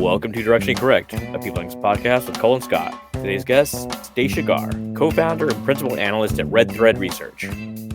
Welcome to Directionally Correct, a People Links podcast with Cole and Scott. Today's guest, Stacia Garr, co-founder and principal analyst at RedThread Research.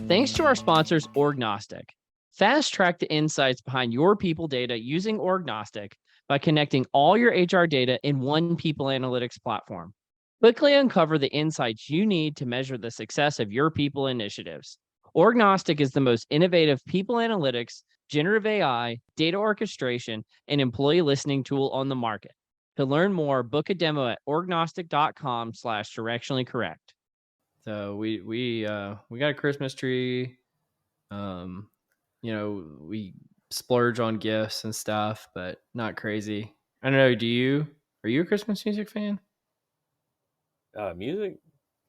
Thanks to our sponsors, Orgnostic. Fast track the insights behind your people data using Orgnostic by connecting all your HR data in one people analytics platform. Quickly uncover the insights you need to measure the success of your people initiatives. Orgnostic is the most innovative people analytics, generative AI, data orchestration, and employee listening tool on the market. To learn more, book a demo at orgnostic.com/directionally correct. So we got a Christmas tree. We splurge on gifts and stuff, but not crazy. I don't know. Are you a Christmas music fan? Music?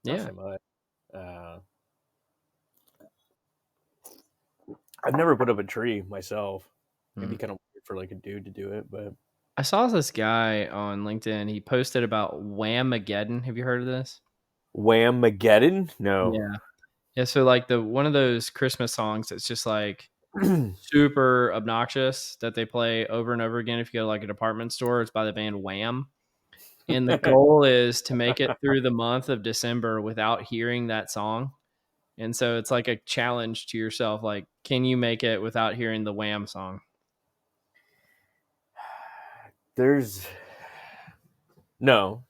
Not Yeah. so much. I've never put up a tree myself. It'd be kind of weird for like a dude to do it, but I saw this guy on LinkedIn. He posted about Whamageddon. Have you heard of this? Whamageddon? No. Yeah. So like one of those Christmas songs that's just like super obnoxious that they play over and over again if you go to like a department store. It's by the band Wham. And the goal is to make it through the month of December without hearing that song. And so it's like a challenge to yourself. Like, can you make it without hearing the Wham song? No.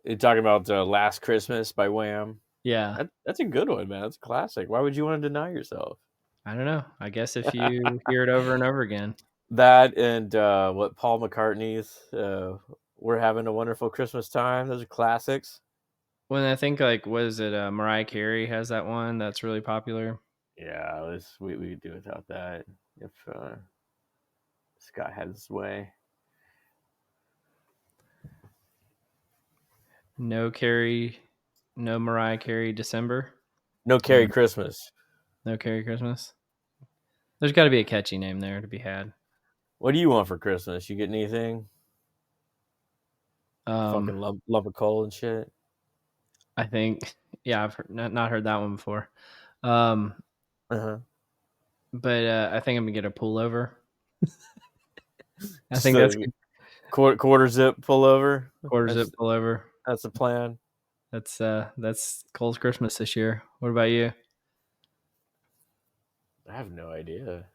You're talking about Last Christmas by Wham? Yeah. That's a good one, man. That's a classic. Why would you want to deny yourself? I don't know. I guess if you hear it over and over again. That and what Paul McCartney's We're Having a Wonderful Christmas Time. Those are classics. When I think like, what is it? Mariah Carey has that one that's really popular. Yeah, we could do without that if Scott had his way. No Mariah Carey December. No Carey Christmas. No Carey Christmas. There's got to be a catchy name there to be had. What do you want for Christmas? You get anything? Fucking lump of coal and shit. I think, yeah, I've not heard that one before. But I think I'm gonna get a pullover. I think that's quarter zip pullover. Quarter zip pullover. That's the plan. That's Cole's Christmas this year. What about you? I have no idea.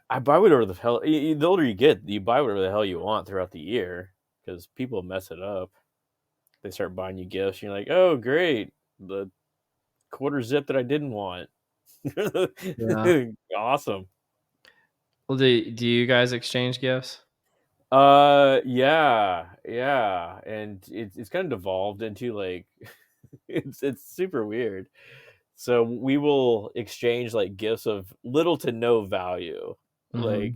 I buy whatever the hell. The older you get, you buy whatever the hell you want throughout the year because people mess it up. They start buying you gifts, and you're like, "Oh, great! The quarter zip that I didn't want." Yeah. Awesome. Well, do you guys exchange gifts? Yeah, and it's kind of devolved into like it's super weird. So we will exchange like gifts of little to no value. Mm-hmm. Like,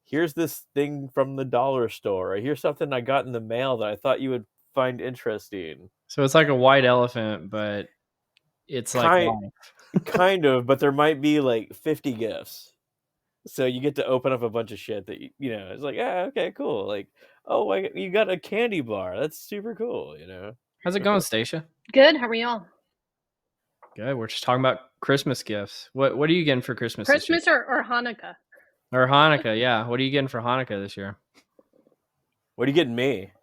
here's this thing from the dollar store. Or here's something I got in the mail that I thought you would find interesting. So it's like a white elephant, but it's like kind of, but there might be like 50 gifts. So you get to open up a bunch of shit that it's like, yeah, okay, cool. Like, oh, you got a candy bar. That's super cool. How's it going, Stacia? Good. How are y'all? Good. We're just talking about Christmas gifts. What are you getting for Christmas? Christmas or Hanukkah? Or Hanukkah, yeah. What are you getting for Hanukkah this year? What are you getting me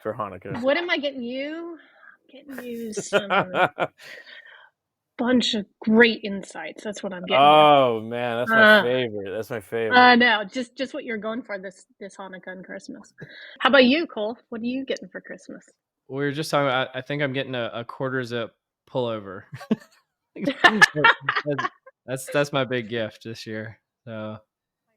for Hanukkah? What am I getting you? I'm getting you some bunch of great insights. That's what I'm getting. Oh man, that's my favorite. That's my favorite. No, just what you're going for this Hanukkah and Christmas. How about you, Cole? What are you getting for Christmas? We were just talking about. I think I'm getting a quarter zip pullover. That's my big gift this year. So,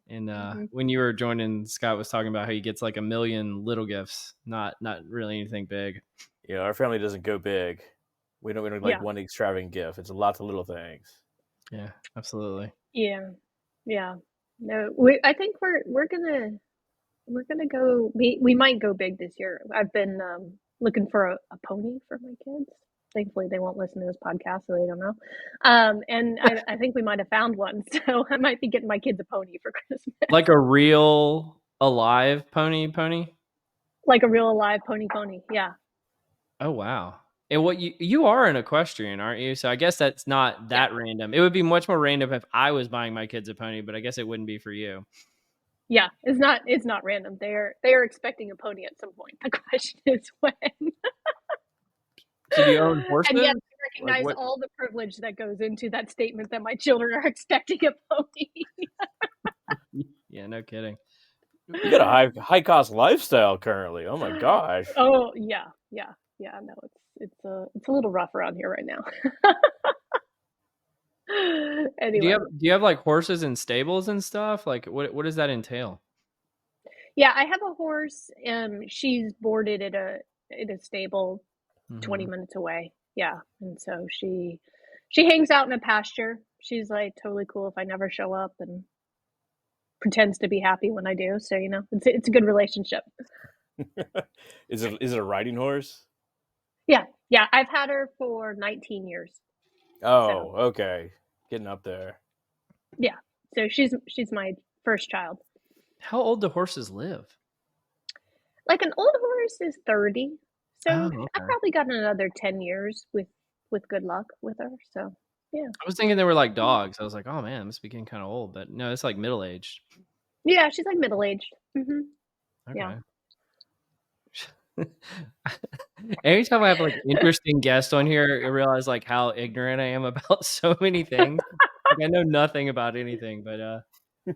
and when you were joining, Scott was talking about how he gets like 1 million little gifts, not really anything big. Yeah, our family doesn't go big. We don't like one extravagant gift. It's lots of little things. Yeah, absolutely. Yeah. No, I think we're gonna go. We might go big this year. I've been looking for a pony for my kids. Thankfully, they won't listen to this podcast, so they don't know. And I think we might have found one, so I might be getting my kids a pony for Christmas. Like a real alive pony? Like a real alive pony, yeah. Oh, wow. And what you are an equestrian, aren't you? So I guess that's not that random. It would be much more random if I was buying my kids a pony, but I guess it wouldn't be for you. Yeah, it's not random. They are expecting a pony at some point. The question is when. So do you own horses? And yes, I recognize all the privilege that goes into that statement that my children are expecting a pony. Yeah, no kidding. You got a high cost lifestyle currently. Oh my gosh. Oh yeah. No, it's a little rough around here right now. Anyway. Do you have like horses and stables and stuff? Like what does that entail? Yeah, I have a horse. She's boarded at a stable 20 minutes away. Yeah, and so she hangs out in a pasture. She's like totally cool if I never show up and pretends to be happy when I do. So it's a good relationship. Is it a riding horse? Yeah, I've had her for 19 years. Oh, okay, getting up there. Yeah, so she's my first child. How old do horses live? Like an old horse is 30. So okay. I've probably got another 10 years with good luck with her. So yeah. I was thinking they were like dogs. I was like, oh man, it must be getting kind of old, but no, it's like middle aged. Yeah, she's like middle aged. Mm-hmm. Okay. Yeah. Anytime I have like interesting guests on here, I realize like how ignorant I am about so many things. Like, I know nothing about anything, but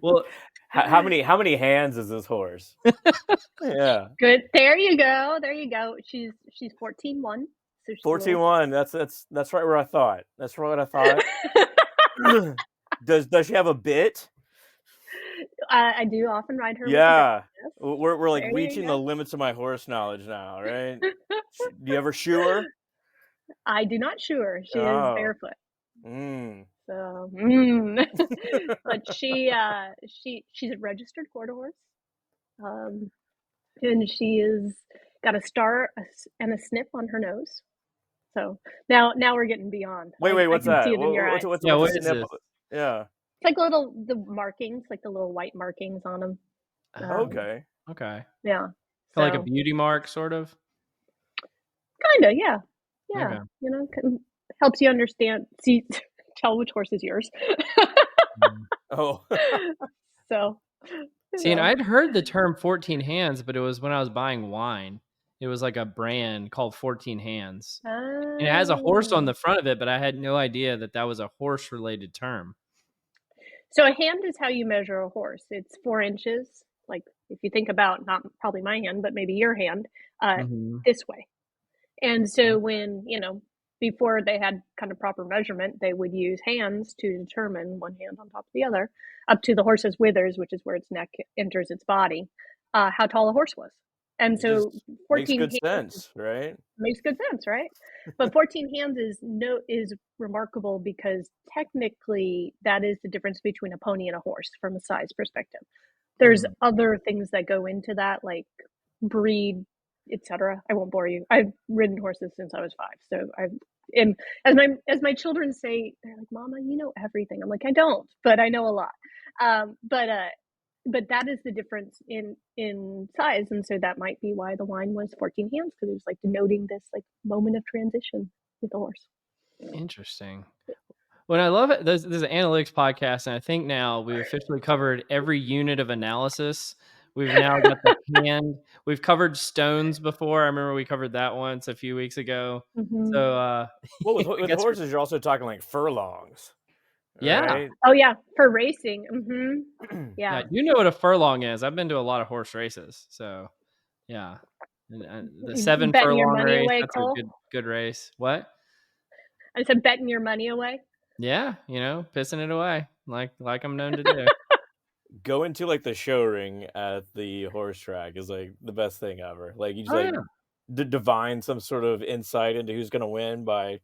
well, how many hands is this horse? Yeah, good. There you go. She's 14-1. So 14-1. That's right where I thought. That's right what I thought. Does she have a bit? I do often ride her. Yeah, we're like reaching the limits of my horse knowledge now, right? Do you ever shoe her? I do not shoe her. She is barefoot. So, but she's a registered quarter horse, and she is got a star and a snip on her nose. So now we're getting beyond. Wait, what's that? What is this? Yeah. It's like the markings, like the little white markings on them. Okay. Yeah. So, like a beauty mark, sort of? Kind of, yeah. Yeah. Okay. Helps you understand, tell which horse is yours. Oh. So. See, and I'd heard the term 14 hands, but it was when I was buying wine. It was like a brand called 14 Hands. And it has a horse on the front of it, but I had no idea that was a horse-related term. So a hand is how you measure a horse. It's 4 inches. Like if you think about not probably my hand, but maybe your hand, this way. And so when, before they had kind of proper measurement, they would use hands to determine one hand on top of the other, up to the horse's withers, which is where its neck enters its body, how tall a horse was. And so 14 makes good sense, right? Makes good sense, right? But 14 hands is remarkable because technically that is the difference between a pony and a horse from a size perspective. There's other things that go into that, like breed, etc. I won't bore you. I've ridden horses since I was 5, so as my children say, they're like, "Mama, you know everything." I'm like, I don't, but I know a lot. But that is the difference in size, and so that might be why the wine was 14 hands, because it was like denoting this like moment of transition with the horse. Interesting. Well, I love it. There's an analytics podcast, and I think now we've officially covered every unit of analysis. We've now got the hand. We've covered stones before. I remember we covered that once a few weeks ago. So, with horses, you're also talking like furlongs. Yeah. Right? Oh yeah, for racing. Yeah. You know what a furlong is. I've been to a lot of horse races, so yeah. And the 7 furlong race, away, that's Cole? a good race. What? I said betting your money away. Yeah, pissing it away like I'm known to do. Go into like the show ring at the horse track is like the best thing ever. Like you just divine some sort of insight into who's going to win by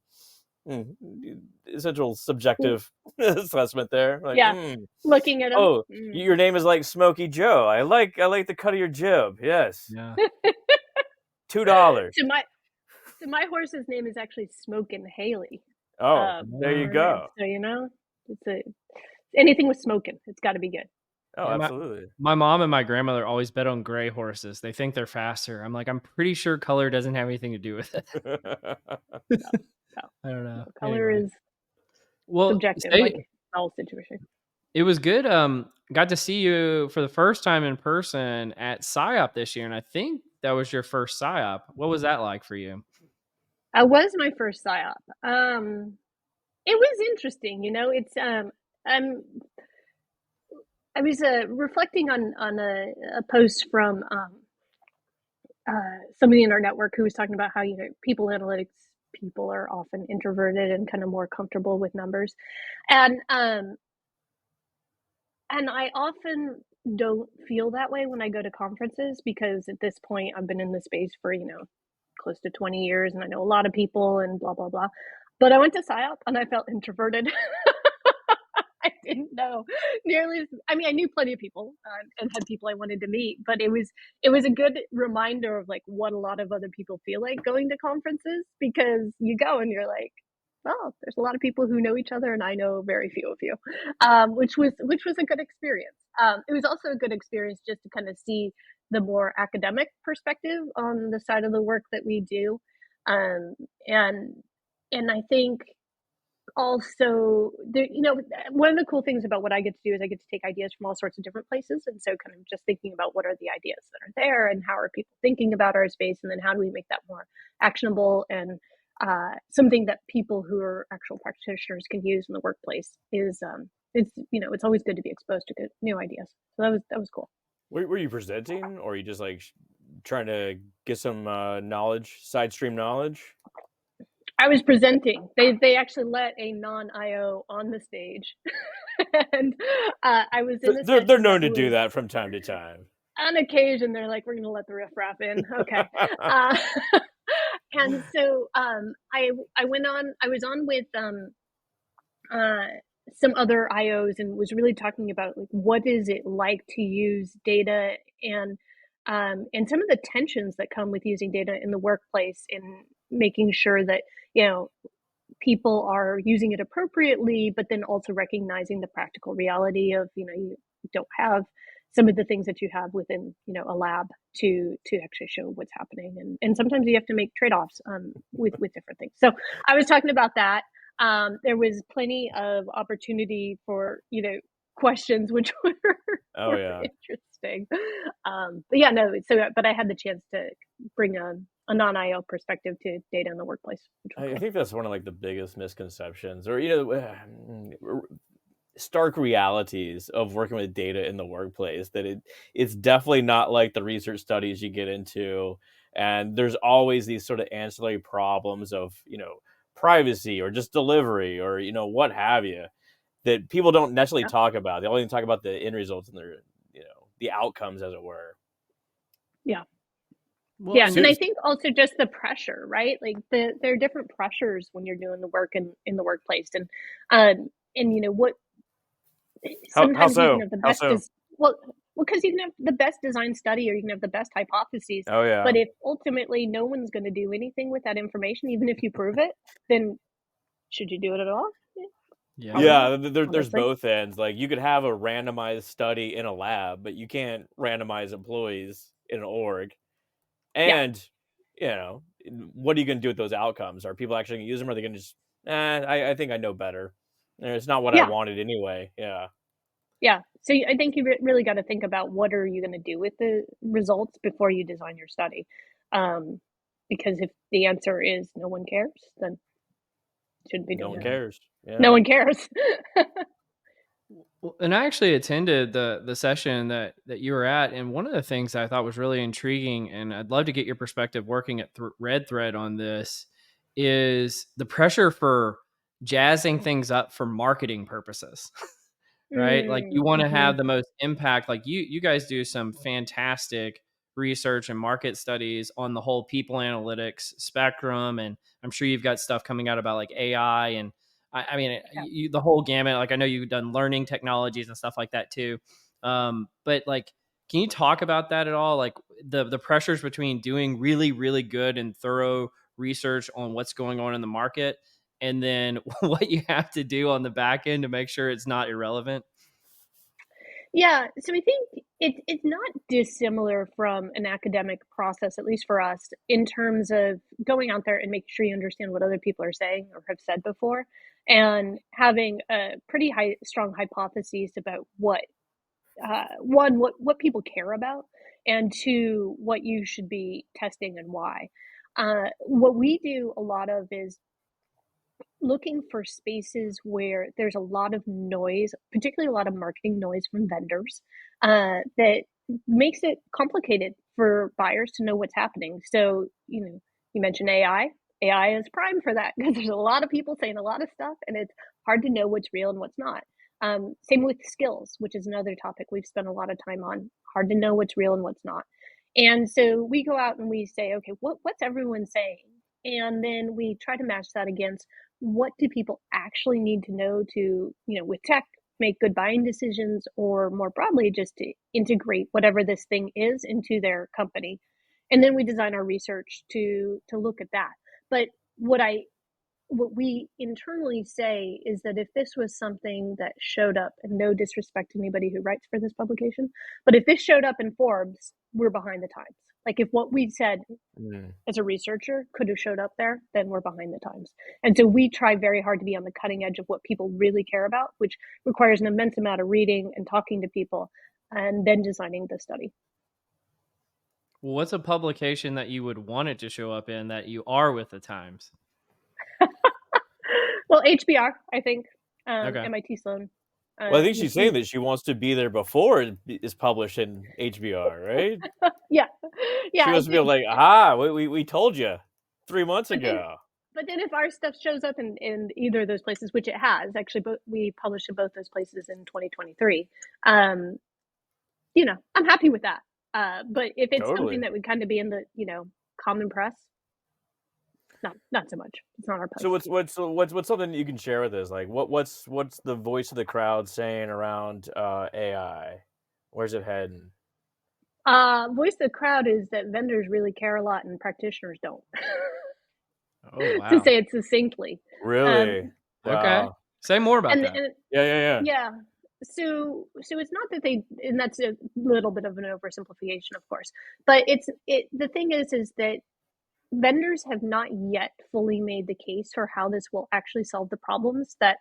essential subjective assessment there. Like, looking at him. Oh, your name is like Smokey Joe. I like the cut of your jib. Yes. Yeah. $2. So my horse's name is actually Smokin' Haley. Oh, there you go. So it's anything with smoking, it's got to be good. Oh, Yeah, absolutely. my mom and my grandmother always bet on gray horses. They think they're faster. I'm like, I'm pretty sure color doesn't have anything to do with it. No, no, I don't no. know. Color Anyway, is well, subjective, say like all situation. it was good. Got to see you for the first time in person at PsyOp this year, and I think that was your first PsyOp. What was that like for you? I was my first psyop. It was interesting, it's I'm I was reflecting on a post from somebody in our network who was talking about how people analytics people are often introverted and kind of more comfortable with numbers, and I often don't feel that way when I go to conferences because at this point I've been in the space for close to 20 years and I know a lot of people and blah blah blah. But I went to PsyOp and I felt introverted. I didn't know nearly as, I mean, I knew plenty of people and had people I wanted to meet, but it was a good reminder of like what a lot of other people feel like going to conferences, because you go and you're like, oh, there's a lot of people who know each other and I know very few of you, which was a good experience. It was also a good experience just to kind of see the more academic perspective on the side of the work that we do, um, and I think also there, one of the cool things about what I get to do is I get to take ideas from all sorts of different places, and so kind of just thinking about what are the ideas that are there and how are people thinking about our space, and then how do we make that more actionable and something that people who are actual practitioners can use in the workplace is it's always good to be exposed to good new ideas. So that was cool. Were you presenting, or are you just like trying to get some knowledge, side stream knowledge? I was presenting. They actually let a non-IO on the stage, and I was in a They're session known that to do was that from time to time. on occasion. They're like, "We're going to let the riffraff in." Okay, uh, and so I went on. I was on with uh, some other IOs and was really talking about like what is it like to use data, and some of the tensions that come with using data in the workplace, in making sure that you know people are using it appropriately, but then also recognizing the practical reality of you don't have some of the things that you have within a lab to actually show what's happening, and sometimes you have to make trade-offs with different things. So I was talking about that. There was plenty of opportunity for questions, which Oh were yeah. interesting. But yeah, no. But I had the chance to bring a non-IO perspective to data in the workplace, which was I cool. think that's one of like the biggest misconceptions, or stark realities of working with data in the workplace. That it's definitely not like the research studies you get into, and there's always these sort of ancillary problems of privacy or just delivery or what have you, that people don't necessarily Yeah. talk about. They only talk about the end results and the outcomes, as it were. Yeah. Well, Yeah, and and I think also just the pressure, right? Like there are different pressures when you're doing the work in the workplace, and what How sometimes you can so? have the How best so? because you can have the best design study or you can have the best hypotheses, Oh yeah. but if ultimately no one's going to do anything with that information, even if you prove it, then should you do it at all? Yeah, yeah. probably not, Yeah, there's honestly. both ends. Like you could have a randomized study in a lab, but you can't randomize employees in an org. Yeah, And what are you going to do with those outcomes? Are people actually going to use them? Or are they going to just, I think I know better. It's not what I yeah, wanted anyway. Yeah. yeah. So I think you really got to think about what are you going to do with the results before you design your study, um, because if the answer is no one cares, then shouldn't be No doing one it. Yeah. cares. No Yeah. one cares. Well, and I actually attended the session that you were at, and one of the things I thought was really intriguing, and I'd love to get your perspective working at RedThread on this, is the pressure for jazzing things up for marketing purposes. Right? Like you want to Mm-hmm. have the most impact. Like you guys do some fantastic research and market studies on the whole people analytics spectrum, and I'm sure you've got stuff coming out about like AI and I mean Yeah. the whole gamut. Like I know you've done learning technologies and stuff like that too. But like, can you talk about that at all? Like the pressures between doing really really good and thorough research on what's going on in the market and then what you have to do on the back end to make sure it's not irrelevant. Yeah, so I think it's not dissimilar from an academic process, at least for us, in terms of going out there and making sure you understand what other people are saying or have said before, and having a pretty strong hypotheses about one, what people care about, and two, what you should be testing and why. What we do a lot of is looking for spaces where there's a lot of noise, particularly a lot of marketing noise from vendors, that makes it complicated for buyers to know what's happening. So, you mentioned AI. AI is prime for that because there's a lot of people saying a lot of stuff, and it's hard to know what's real and what's not. Same with skills, which is another topic we've spent a lot of time on. Hard to know what's real and what's not. And so we go out and we say, okay, what's everyone saying? And then we try to match that against what do people actually need to know to, with tech, make good buying decisions, or more broadly, just to integrate whatever this thing is into their company. And then we design our research to look at that. But what we internally say is that if this was something that showed up, and no disrespect to anybody who writes for this publication, but if this showed up in Forbes, we're behind the times. Like if what we said as a researcher could have showed up there, then we're behind the times. And so we try very hard to be on the cutting edge of what people really care about, which requires an immense amount of reading and talking to people and then designing the study. Well, what's a publication that you would want it to show up in that you are with the times? Well, HBR, I think, Okay. MIT Sloan. Well, I think she's saying that she wants to be there before it's published in HBR, right? Yeah. She wants to be like, aha, we told you 3 months ago. But then if our stuff shows up in either of those places, which it has, actually, we published in both those places in 2023, I'm happy with that. But if it's something that would kind of be in the, common press, not so much. It's not our place. So what's something you can share with us? Like what's the voice of the crowd saying around AI? Where's it heading? Voice of the crowd is that vendors really care a lot and practitioners don't. Oh, wow. To say it succinctly. Really? Wow. Okay. Say more about that. Yeah. So it's not that and that's a little bit of an oversimplification, of course, but the thing is that vendors have not yet fully made the case for how this will actually solve the problems that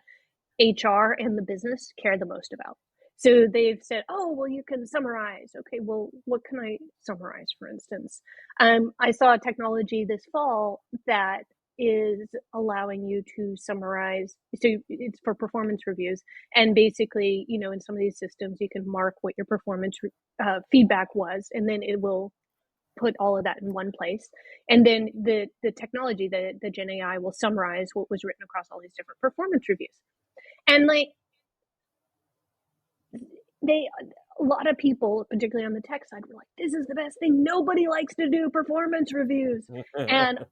HR and the business care the most about. So they've said, oh, well, you can summarize. Okay, well, what can I summarize, for instance? I saw a technology this fall that is allowing you to summarize. So it's for performance reviews. And basically, in some of these systems, you can mark what your performance feedback was, and then it will put all of that in one place. And then the technology, the Gen AI, will summarize what was written across all these different performance reviews. And a lot of people, particularly on the tech side, were like, this is the best thing. Nobody likes to do performance reviews. And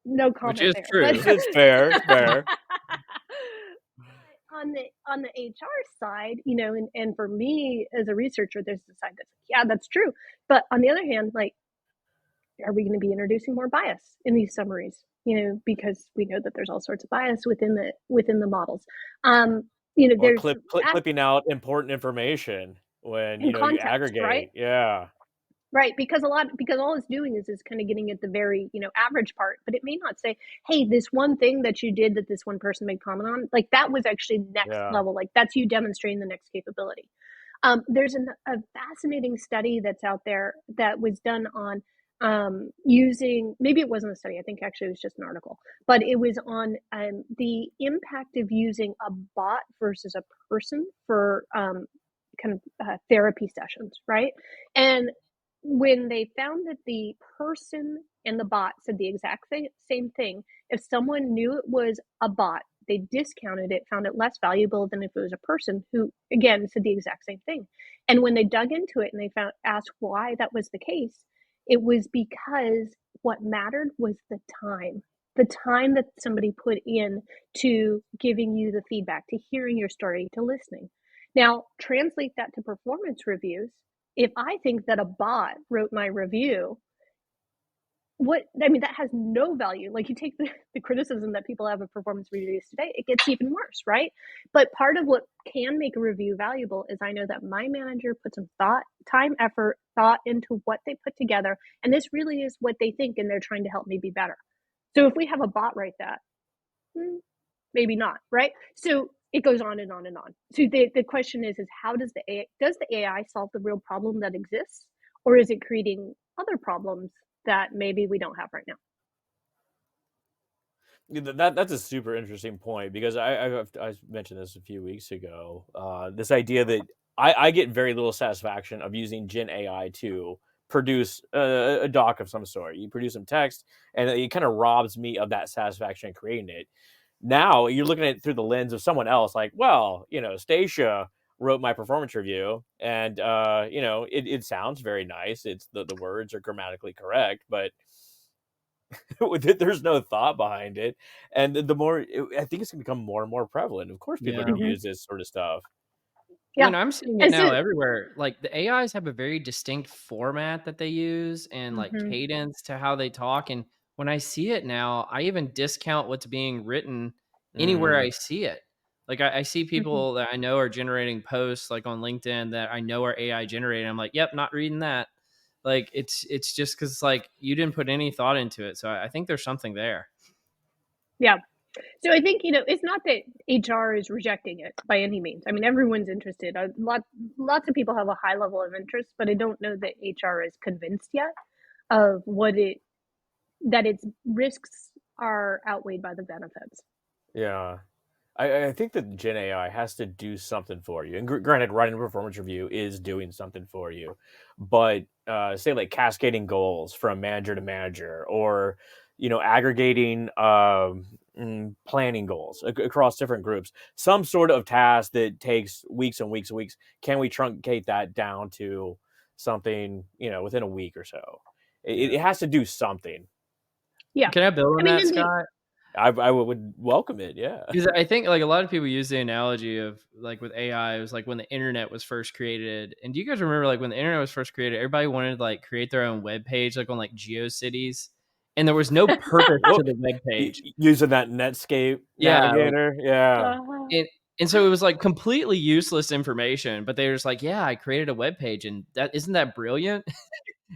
no comment which is there. True. It's fair. It's fair. On the HR side, and for me as a researcher, there's the side that's like, yeah, that's true. But on the other hand, are we going to be introducing more bias in these summaries? Because we know that there's all sorts of bias within the models. There's clipping out important information when you context, aggregate, right? Yeah. Right, because all it's doing is kind of getting at the very, average part, but it may not say, hey, this one thing that you did that this one person made comment on, that was actually next level. That's you demonstrating the next capability. There's a fascinating study that's out there that was done on using, maybe it wasn't a study, I think actually it was just an article, but it was on the impact of using a bot versus a person for therapy sessions, right? And when they found that the person and the bot said the exact same thing, if someone knew it was a bot, they discounted it, found it less valuable than if it was a person who, again, said the exact same thing. And when they dug into it and they asked why that was the case, it was because what mattered was the time that somebody put in to giving you the feedback, to hearing your story, to listening. Now, translate that to performance reviews. If I think that a bot wrote my review, that has no value. Like, you take the criticism that people have of performance reviews today, it gets even worse, right? But part of what can make a review valuable is I know that my manager put some time, effort, thought into what they put together, and this really is what they think, and they're trying to help me be better. So if we have a bot write that, maybe not, right? So it goes on and on and on. So the question is how does the AI solve the real problem that exists, or is it creating other problems that maybe we don't have right now? That's a super interesting point, because I mentioned this a few weeks ago. This idea that I get very little satisfaction of using Gen AI to produce a doc of some sort. You produce some text, and it kind of robs me of that satisfaction in creating it. Now you're looking at it through the lens of someone else, like, well, Stacia wrote my performance review, and it sounds very nice. It's the words are grammatically correct, but there's no thought behind it. And the more, I think it's going to become more and more prevalent. Of course, people are Yeah. going to use this sort of stuff. I Yeah. mean, I'm seeing it And now so, everywhere. Like the AIs have a very distinct format that they use and like cadence to how they talk. And when I see it now, I even discount what's being written anywhere I see it. Like I see people that I know are generating posts like on LinkedIn that I know are AI generated. I'm like, yep, not reading that. Like it's just because like you didn't put any thought into it. So I think there's something there. yeah. So I think, it's not that HR is rejecting it by any means. I mean, everyone's interested. Lots of people have a high level of interest, but I don't know that HR is convinced yet of that its risks are outweighed by the benefits. Yeah. I think that Gen AI has to do something for you. And granted, writing a performance review is doing something for you. But say like cascading goals from manager to manager, or aggregating planning goals across different groups, some sort of task that takes weeks and weeks and weeks. Can we truncate that down to something within a week or so? It has to do something. Yeah. Can I build I on mean, that, Scott? I would welcome it. Yeah. Because I think like a lot of people use the analogy of like with AI, it was like when the internet was first created. And do you guys remember like when the internet was first created, everybody wanted to like create their own web page, like on like GeoCities, and there was no purpose to the web page. Using that Netscape Yeah, like, navigator. Yeah. and and so it was like completely useless information. But they were just like, yeah, I created a web page, and that isn't that brilliant?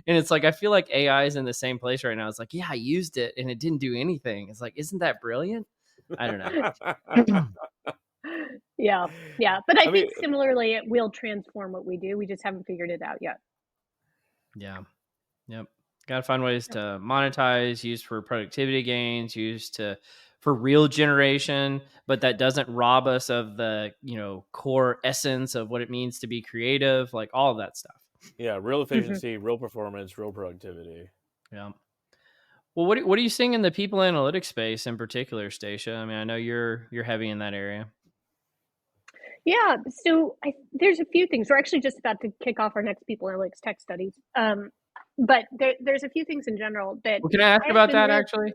And it's like I feel like AI is in the same place right now. It's like, yeah, I used it and it didn't do anything. It's like, isn't that brilliant? I don't know. yeah. But I I mean, think similarly, it will transform what we do. We just haven't figured it out yet. Yeah. Yep. Got to find ways to monetize, use for productivity gains, for real generation, but that doesn't rob us of the, core essence of what it means to be creative, like all of that stuff. yeah, real efficiency, real performance, real productivity. Yeah. Well, what are you seeing in the people analytics space in particular, Stacia? I mean, I know you're heavy in that area. Yeah, so there's a few things. We're actually just about to kick off our next people analytics tech studies. But there's a few things in general that Well, can I ask have about been that real. actually?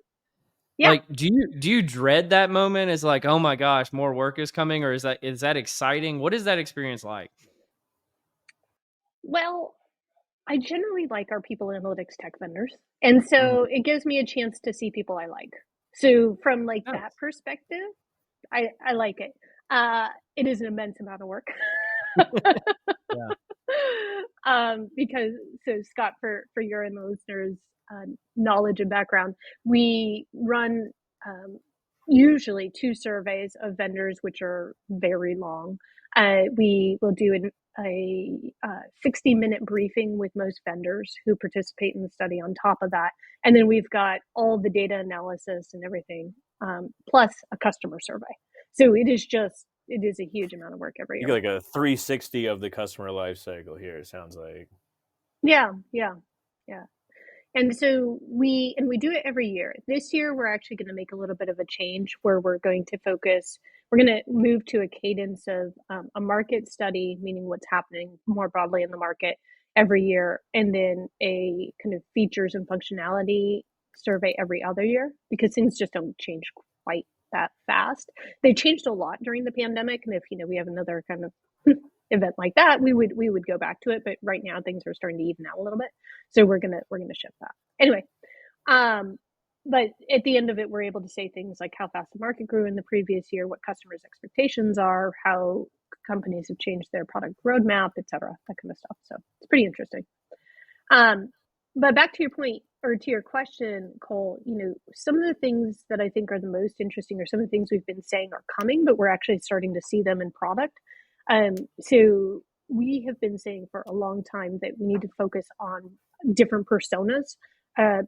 Yeah. Like, do you dread that moment? Is like, oh my gosh, more work is coming, or is that exciting? What is that experience like? Well, I generally like our people analytics tech vendors, and so it gives me a chance to see people I like. So from like Nice. that perspective, I like it. It is an immense amount of work. Yeah. Because so Scott, for your and the listeners' knowledge and background, we run usually 2 surveys of vendors, which are very long. We will do a 60-minute briefing with most vendors who participate in the study on top of that. And then we've got all the data analysis and everything, plus a customer survey. So it is a huge amount of work every You year. get like a 360 of the customer life cycle here, it sounds like. Yeah. And so we do it every year. This year, we're actually going to make a little bit of a change where we're going to move to a cadence of a market study, meaning what's happening more broadly in the market every year, and then a kind of features and functionality survey every other year, because things just don't change quite that fast. They changed a lot during the pandemic, and if we have another kind of event like that, we would go back to it. But right now, things are starting to even out a little bit, so we're gonna shift that anyway. But at the end of it, we're able to say things like how fast the market grew in the previous year, what customers' expectations are, how companies have changed their product roadmap, et cetera, that kind of stuff. So it's pretty interesting. But back to your point, or to your question, Cole, some of the things that I think are the most interesting are some of the things we've been saying are coming, but we're actually starting to see them in product. So we have been saying for a long time that we need to focus on different personas,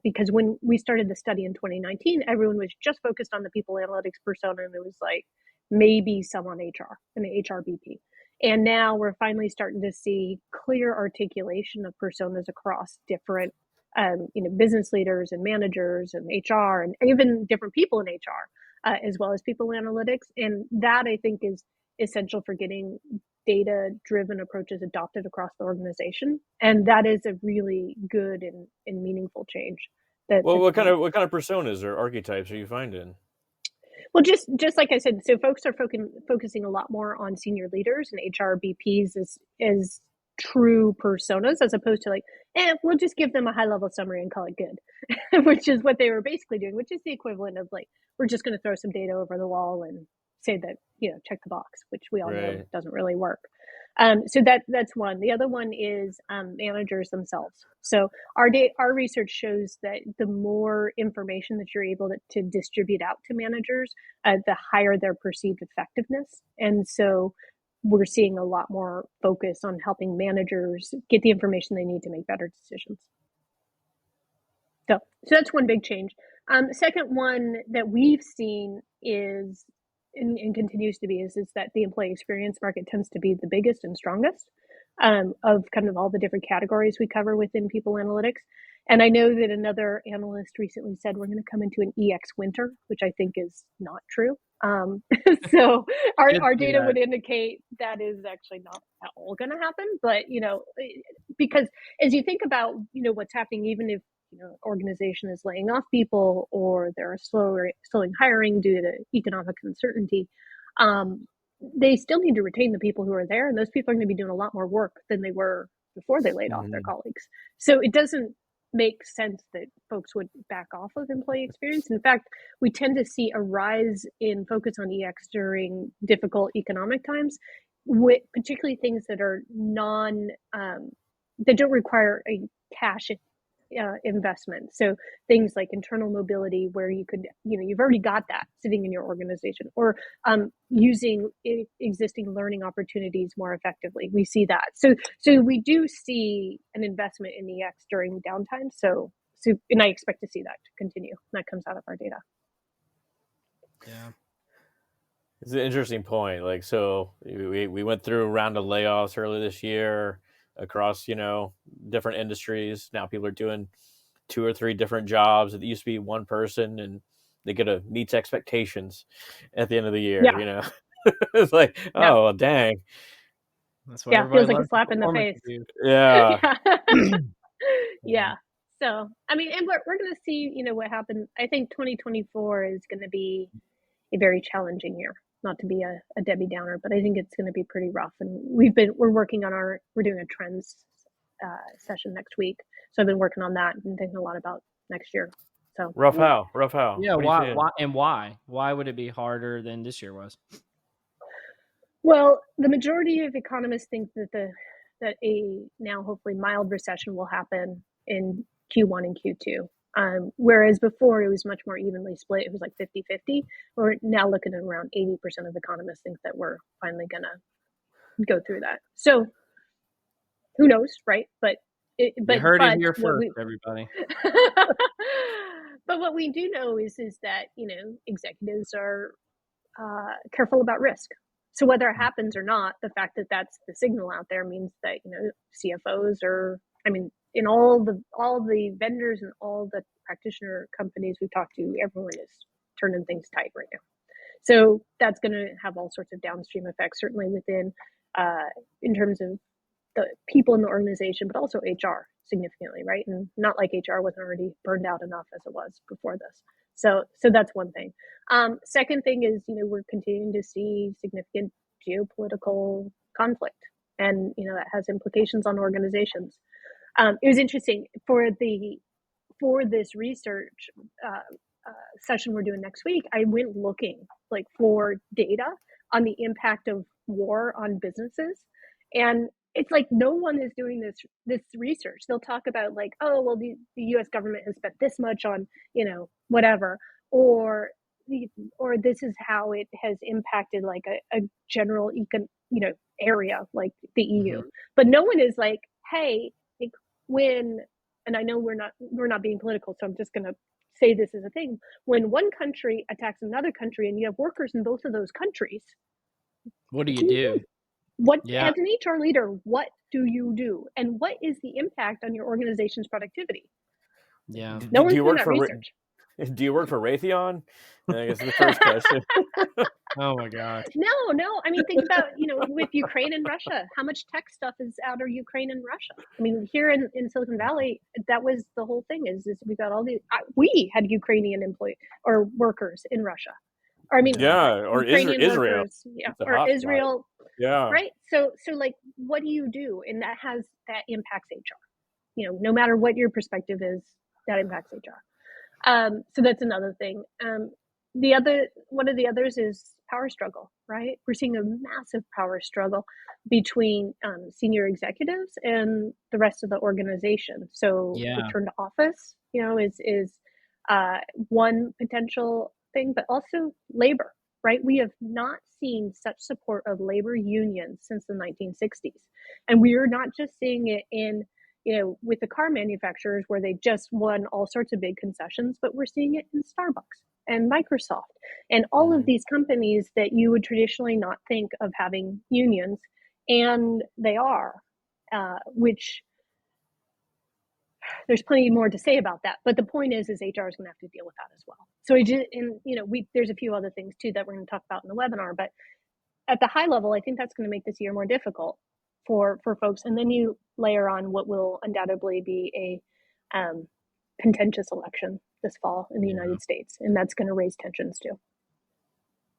because when we started the study in 2019, everyone was just focused on the people analytics persona, and it was like maybe some on HR and the HR BP. And now we're finally starting to see clear articulation of personas across different, business leaders and managers and HR and even different people in HR, as well as people analytics. And that, I think, is essential for getting data-driven approaches adopted across the organization. And that is a really good and meaningful change. Well, what kind of personas or archetypes are you finding? Well, just like I said, so folks are focusing a lot more on senior leaders and HR BPs as true personas, as opposed to like, we'll just give them a high level summary and call it good, which is what they were basically doing, which is the equivalent of like, we're just going to throw some data over the wall and say that, check the box, which we all know doesn't really work. So that's one. The other one is managers themselves. So our research shows that the more information that you're able to distribute out to managers, the higher their perceived effectiveness. And so we're seeing a lot more focus on helping managers get the information they need to make better decisions. So that's one big change. Second one that we've seen is, and continues to be, is that the employee experience market tends to be the biggest and strongest of kind of all the different categories we cover within people analytics. And I know that another analyst recently said we're going to come into an EX winter, which I think is not true. So our data would indicate that is actually not at all going to happen. But, because as you think about, what's happening, even if organization is laying off people or they're slowing hiring due to economic uncertainty, they still need to retain the people who are there, and those people are going to be doing a lot more work than they were before they laid off their colleagues. So it doesn't make sense that folks would back off of employee experience. In fact, we tend to see a rise in focus on EX during difficult economic times, with particularly things that are that don't require a cash investment. So things like internal mobility, where you could, you've already got that sitting in your organization, or using existing learning opportunities more effectively. We see that. So we do see an investment in EX during downtime. So and I expect to see that to continue. That comes out of our data. Yeah. It's an interesting point. Like, so we went through a round of layoffs early this year across, different industries. Now people are doing 2 or 3 different jobs. It used to be one person, and they get to meet expectations at the end of the year. It's like, oh, dang. That's why it feels like a slap in the face. Yeah. Yeah. So, I mean, and we're going to see, what happens. I think 2024 is going to be a very challenging year. Not to be a Debbie Downer, but I think it's going to be pretty rough. And we're working on we're doing a trends session next week. So I've been working on that and thinking a lot about next year. So rough how? Yeah. Why would it be harder than this year was? Well, the majority of economists think that a now hopefully mild recession will happen in Q1 and Q2. Whereas before it was much more evenly split. It was like 50-50. We're now looking at around 80% of economists think that we're finally going to go through that. So who knows, right? But you heard it here first, everybody. But what we do know is that, executives are careful about risk. So whether it happens or not, the fact that that's the signal out there means that, CFOs are, in all the vendors and all the practitioner companies we've talked to, everyone is turning things tight right now. So that's going to have all sorts of downstream effects, certainly within, in terms of the people in the organization, but also HR significantly, right? And not like HR wasn't already burned out enough as it was before this. So that's one thing. Second thing is, we're continuing to see significant geopolitical conflict, and that has implications on organizations. It was interesting for for this research session we're doing next week, I went looking like for data on the impact of war on businesses, and it's like no one is doing this research. They'll talk about like, oh well, the U.S. government has spent this much on whatever, or this is how it has impacted like a general area like the EU. But no one is like, hey, like when, and I know we're not being political, so I'm just gonna say this as a thing. When one country attacks another country and you have workers in both of those countries, what do you do? As an HR leader, what do you do? And what is the impact on your organization's productivity? Yeah. No one's doing that research. Do you work for Raytheon? I guess the first question. Oh my God. No. I mean, think about, with Ukraine and Russia, how much tech stuff is out of Ukraine and Russia? I mean, here in Silicon Valley, that was the whole thing is we got all these, we had Ukrainian employees or workers in Russia. Or I mean, or Ukrainian Israel. workers, or Israel. Yeah. Right. So like, what do you do? And that impacts HR. No matter what your perspective is, that impacts HR. So that's another thing. One of the others is power struggle, right? We're seeing a massive power struggle between senior executives and the rest of the organization. So return to office, is one potential thing, but also labor, right? We have not seen such support of labor unions since the 1960s. And we are not just seeing it in with the car manufacturers where they just won all sorts of big concessions, but we're seeing it in Starbucks and Microsoft and all of these companies that you would traditionally not think of having unions, and they are, which there's plenty more to say about that. But the point is HR is going to have to deal with that as well. So there's a few other things too that we're going to talk about in the webinar, but at the high level, I think that's going to make this year more difficult for folks. And then you layer on what will undoubtedly be a contentious election this fall in the United States. And that's going to raise tensions too.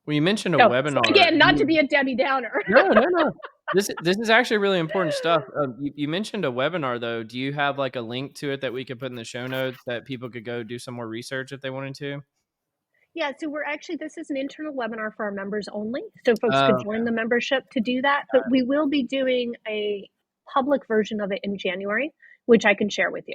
Well, you mentioned a webinar. Again, not to be a Debbie Downer. No. This is actually really important stuff. You mentioned a webinar though. Do you have like a link to it that we could put in the show notes that people could go do some more research if they wanted to? Yeah, so this is an internal webinar for our members only. So folks could join the membership to do that. But we will be doing a public version of it in January, which I can share with you.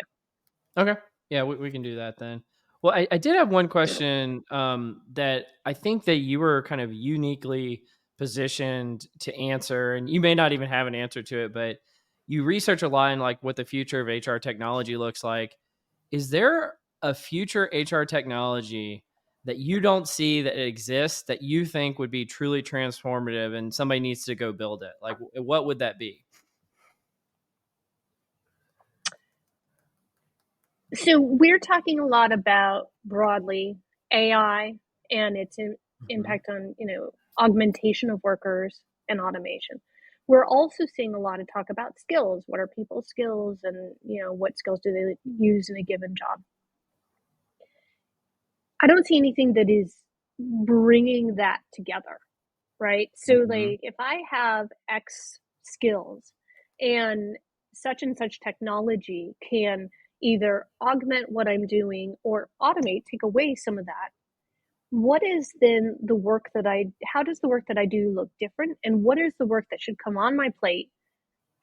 Okay. Yeah, we can do that then. Well, I did have one question that I think that you were kind of uniquely positioned to answer, and you may not even have an answer to it, but you research a lot in like what the future of HR technology looks like. Is there a future HR technology that you don't see that exists that you think would be truly transformative and somebody needs to go build it? Like, what would that be? So we're talking a lot about broadly AI and its impact on, augmentation of workers and automation. We're also seeing a lot of talk about skills. What are people's skills, and what skills do they use in a given job? I don't see anything that is bringing that together, right? So like if I have X skills and such technology can either augment what I'm doing or automate, take away some of that, what is then the work how does the work that I do look different? And what is the work that should come on my plate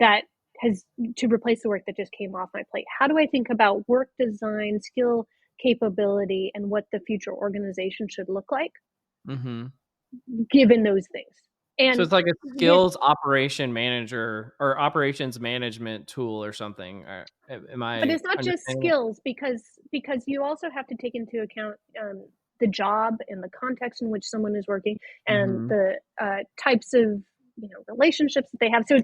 that has to replace the work that just came off my plate? How do I think about work design, skill capability, and what the future organization should look like given those things? And so it's like a skills operation manager or operations management tool or something. But it's not just skills, because you also have to take into account the job and the context in which someone is working and the types of relationships that they have. So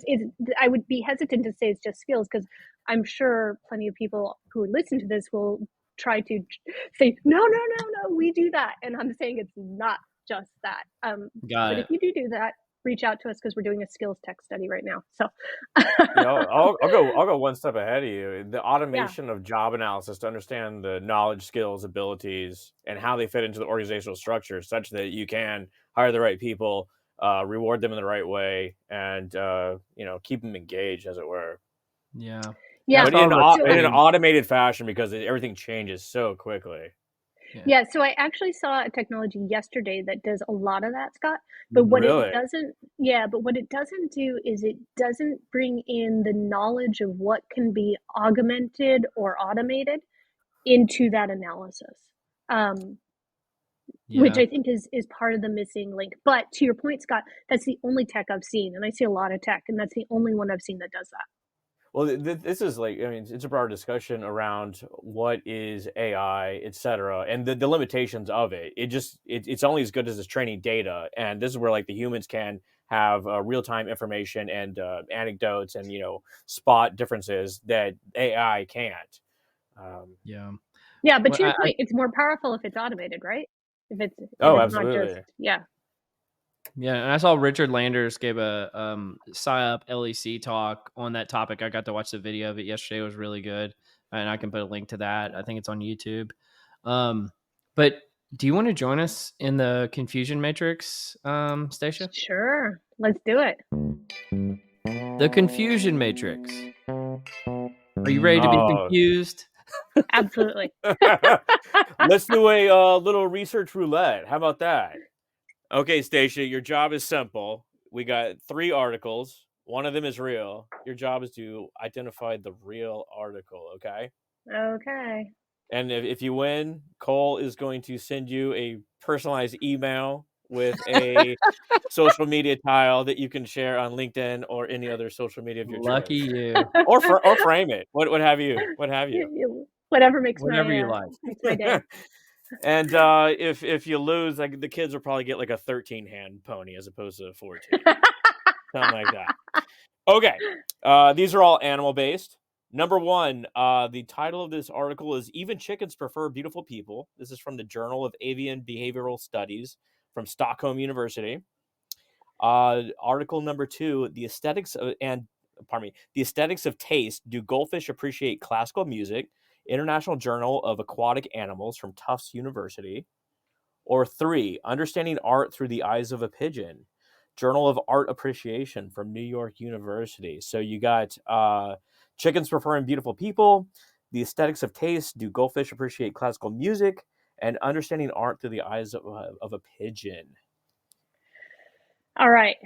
I would be hesitant to say it's just skills, because I'm sure plenty of people who listen to this will try to say no, we do that, and I'm saying it's not just that. But if you do that, reach out to us, because we're doing a skills tech study right now. So I'll go one step ahead of you. The automation of job analysis to understand the knowledge, skills, abilities, and how they fit into the organizational structure, such that you can hire the right people, reward them in the right way, and keep them engaged, as it were. Yeah. Yeah. But in an automated fashion because everything changes so quickly. Yeah, so I actually saw a technology yesterday that does a lot of that, Scott. But what Really? it doesn't do is it doesn't bring in the knowledge of what can be augmented or automated into that analysis. Which I think is part of the missing link. But to your point, Scott, that's the only tech I've seen, and I see a lot of tech, and that's the only one I've seen that does that. Well, this is like, I mean, it's a broader discussion around what is AI, et cetera, and the limitations of it. It's only as good as its training data, and this is where like the humans can have real-time information and anecdotes and spot differences that AI can't. Yeah, but to your point, it's more powerful if it's automated, right? If it's absolutely. not just Yeah, and I saw Richard Landers gave a PSYOP LEC talk on that topic. I got to watch the video of it yesterday. It was really good, and I can put a link to that. I think it's on YouTube. But do you want to join us in the confusion matrix, Stacia? Sure, let's do it. The confusion matrix. Are you ready to be confused? Absolutely. Let's do a little research roulette. How about that? Okay, Stacia, your job is simple. We got 3 articles. One of them is real. Your job is to identify the real article, okay? Okay. And if you win, Cole is going to send you a personalized email with a social media tile that you can share on LinkedIn or any other social media of your Lucky choice. you. Or frame it. What have you? What have you? Whatever makes Whatever you like. Makes my day. And if you lose, like the kids will probably get like a 13-hand pony as opposed to a 14. Something like that. Okay. These are all animal based. Number 1, the title of this article is Even Chickens Prefer Beautiful People. This is from the Journal of Avian Behavioral Studies from Stockholm University. Article number 2, the aesthetics of taste. Do goldfish appreciate classical music? International Journal of Aquatic Animals from Tufts University. Or 3, Understanding Art Through the Eyes of a Pigeon. Journal of Art Appreciation from New York University. So you got chickens preferring beautiful people, the aesthetics of taste, do goldfish appreciate classical music, and understanding art through the eyes of a pigeon. All right.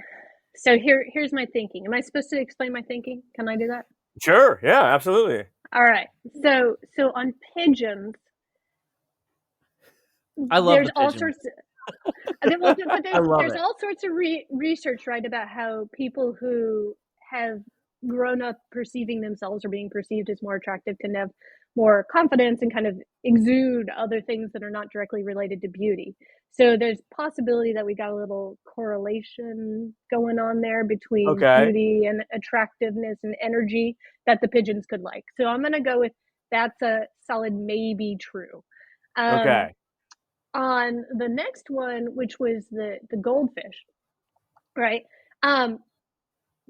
So here's my thinking. Am I supposed to explain my thinking? Can I do that? Sure. Yeah, absolutely. All right. So on pigeons, I love there's the all pigeon. sorts of, there's all sorts of research, right, about how people who have grown up perceiving themselves or being perceived as more attractive can have more confidence and kind of exude other things that are not directly related to beauty. So there's possibility that we got a little correlation going on there between beauty and attractiveness and energy that the pigeons could like. So I'm going to go with that's a solid maybe true. Okay. On the next one, which was the goldfish, right?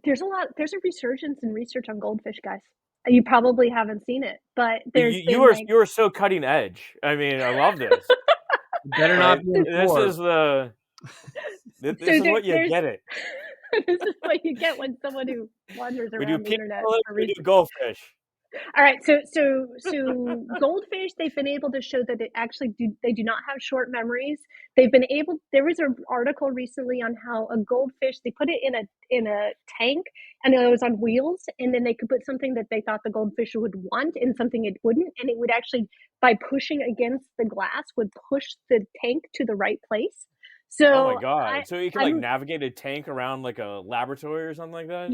There's a resurgence in research on goldfish, guys. You probably haven't seen it, but you are so cutting edge. I mean, I love this. Better not be this is what you get it. This is what you get when someone who wanders around the internet. We do goldfish. All right, so goldfish, they've been able to show that they do not have short memories. There was an article recently on how a goldfish, they put it in a tank and it was on wheels, and then they could put something that they thought the goldfish would want and something it wouldn't, and it would actually, by pushing against the glass, would push the tank to the right place. So oh my god! So you can navigate a tank around like a laboratory or something like that?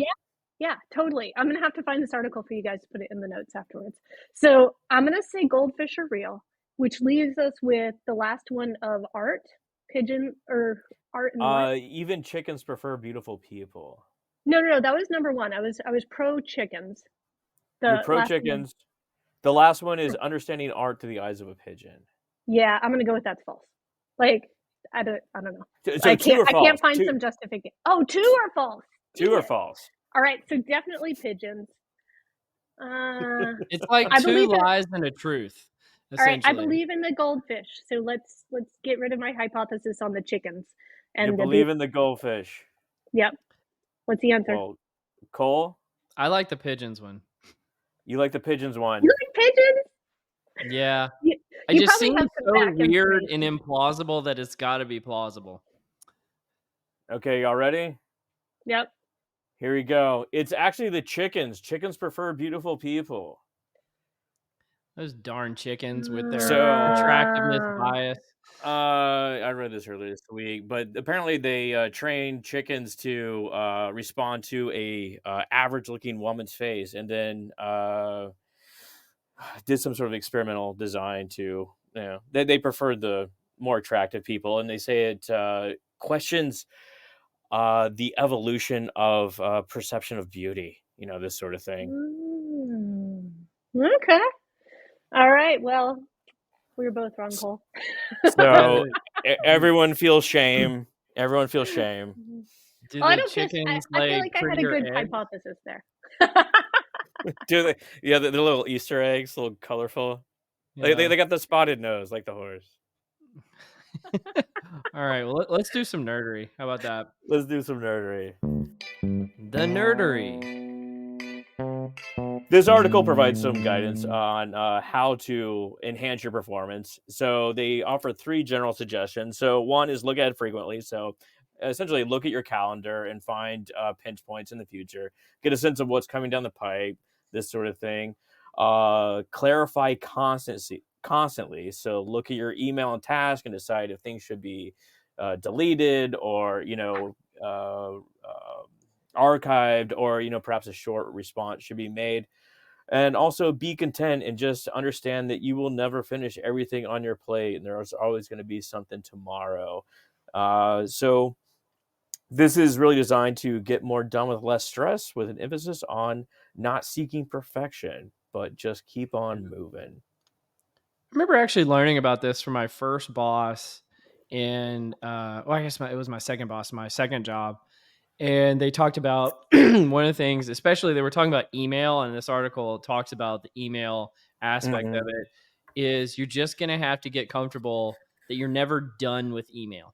Yeah, totally. I'm going to have to find this article for you guys to put it in the notes afterwards. So I'm going to say goldfish are real, which leaves us with the last one of art, pigeon, or art and what? Even chickens prefer beautiful people. No, that was number 1. I was pro chickens. You're pro chickens. The last one is understanding art through the eyes of a pigeon. Yeah, I'm going to go with that's false. Like, I don't know. So I can't find some justification. Oh, 2 are false. 2 are false. All right, so definitely pigeons. It's like 2 lies and a truth. All right, I believe in the goldfish. So let's get rid of my hypothesis on the chickens. And you believe in the goldfish. Yep. What's the answer? Well, Cole? I like the pigeons one. You like the pigeons one. You like pigeons? Yeah. You, It you just probably seems have some so back weird and information. implausible that it's got to be plausible. Okay, y'all ready? Yep. Here we go. It's actually the chickens. Chickens prefer beautiful people. Those darn chickens with their So- attractiveness bias. I read this earlier this week, but apparently they train chickens to respond to a average-looking woman's face, and then did some sort of experimental design to, they prefer the more attractive people, and they say it questions the evolution of perception of beauty. This sort of thing. Okay. All right. Well, we were both wrong, Cole. So everyone feels shame. Everyone feels shame. Do I the don't feel. chickens I feel like I had a prettier good eggs? hypothesis there. Do they? Yeah, the little Easter eggs, little colorful. Yeah. They got the spotted nose like the horse. All right. Well, let's do some nerdery. How about that? Let's do some nerdery. The nerdery. This article provides some guidance on how to enhance your performance. So they offer 3 general suggestions. So one is look at it frequently. So essentially look at your calendar and find pinch points in the future. Get a sense of what's coming down the pipe, this sort of thing. Clarify constantly. So look at your email and task and decide if things should be deleted or, archived, or perhaps a short response should be made. And also be content and just understand that you will never finish everything on your plate, and there's always going to be something tomorrow. So this is really designed to get more done with less stress, with an emphasis on not seeking perfection, but just keep on moving. I remember actually learning about this from my first boss in I guess it was my second boss, my second job. And they talked about one of the things, especially they were talking about email, and this article talks about the email aspect of it, is you're just going to have to get comfortable that you're never done with email.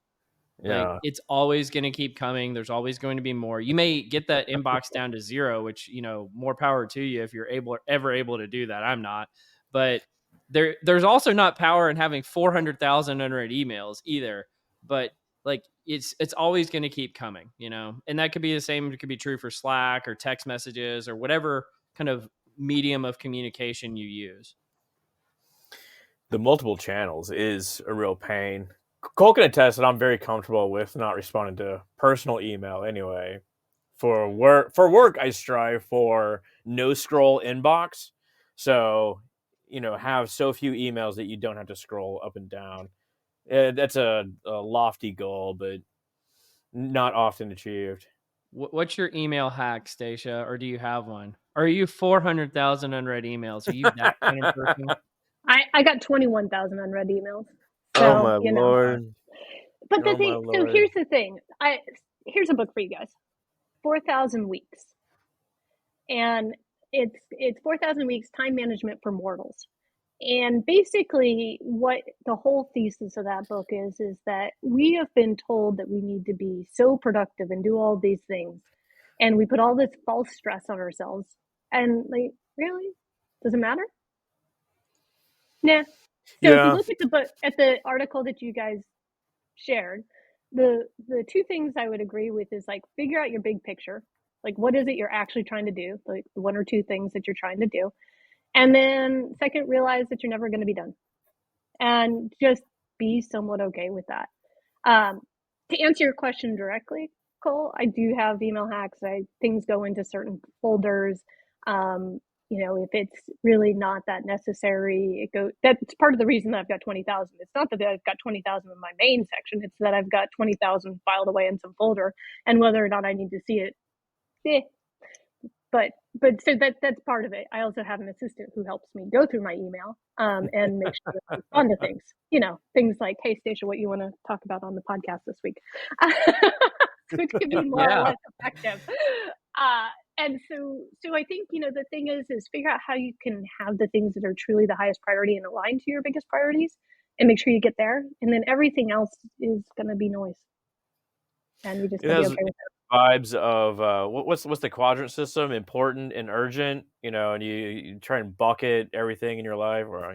Like it's always going to keep coming. There's always going to be more. You may get that inbox down to 0, which, more power to you if you're ever able to do that. I'm not, but there's also not power in having 400,000 unread emails either. But like it's always going to keep coming, and that could be the same. It could be true for Slack or text messages or whatever kind of medium of communication you use. The multiple channels is a real pain. Cole can attest that I'm very comfortable with not responding to personal email anyway. For work, I strive for no scroll inbox. So, have so few emails that you don't have to scroll up and down. That's a lofty goal, but not often achieved. What's your email hack, Stacia, or do you have one? Or are you 400,000 unread emails? Are you that kind of person? I got 21,000 unread emails. So, oh my lord! But the thing, so here's the thing. Here's a book for you guys. 4,000 Weeks, and it's 4,000 Weeks Time Management for Mortals. And basically, what the whole thesis of that book is that we have been told that we need to be so productive and do all these things, and we put all this false stress on ourselves. And like, really, does it matter? Nah. So if you look at the book, at the article that you guys shared, the 2 things I would agree with is like figure out your big picture. Like, what is it you're actually trying to do? Like the 1 or 2 things that you're trying to do. And then second, realize that you're never going to be done. And just be somewhat okay with that. To answer your question directly, Cole, I do have email hacks. Things go into certain folders. If it's really not that necessary, that's part of the reason that I've got 20,000. It's not that I've got 20,000 in my main section. It's that I've got 20,000 filed away in some folder, and whether or not I need to see it, But so that's part of it. I also have an assistant who helps me go through my email and make sure I respond to things. Things like, "Hey, Stacia, what you want to talk about on the podcast this week?" Which can be more or less effective. And so I think the thing is figure out how you can have the things that are truly the highest priority and aligned to your biggest priorities, and make sure you get there. And then everything else is going to be noise, and you just got to be okay with it. vibes of what's the quadrant system? Important and urgent, and you try and bucket everything in your life, or